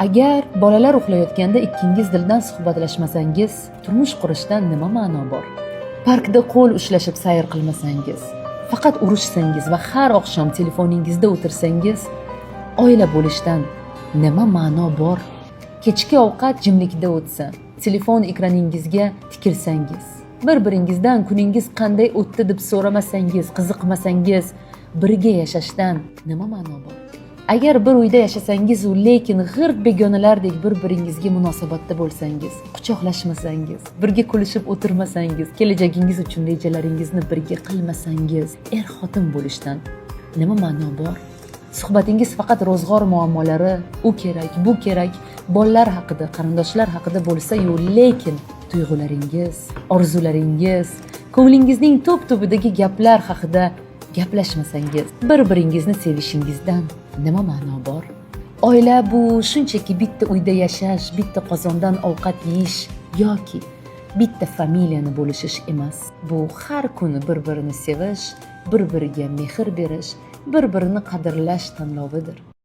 Agar bolalar uxlayotganda ikkingiz dildan suhbatlashmasangiz, turmush qurishdan nima ma'no bor? Parkda qo'l ushlashib sayr qilmasangiz, faqat urushsangiz va har oqshom telefoningizda o'tirsangiz, oila bo'lishdan nima ma'no bor? Kechki ovqat jimlikda o'tsa, telefon ekraningizga tikilsangiz, bir-biringizdan kuningiz qanday o'tdi deb so'ramasangiz, qiziqmasangiz, birga yashashdan nima ma'no bor? Agar bir uyda yashasangiz, lekin g'irt begonalardek bir-biringizga munosabatda bo'lsangiz, quchoqlashmasangiz, birga kulishib o'tirmasangiz, kelajagingiz uchun rejalaringizni birga qilmasangiz, xotin bo'lishdan nima ma'no bor? Suhbatingiz faqat ro'zg'or muammolari, u kerak, bu kerak, bolalar haqida, qarindoshlar haqida bo'lsa-yu, lekin tuyg'ularingiz, orzularingiz, ko'nglingizning to'p-to'pidagi gaplar haqida gaplashmasangiz, bir-biringizni sevishingizdan nima ma'no bor? Oila bu shunchaki bitta uyda yashash, bitta qozondan ovqat yeyish yoki bitta familiyani bo'lishish emas. Bu har kuni bir-birini sevish, bir-biriga mehr berish, bir-birini qadrlash tanlovidir.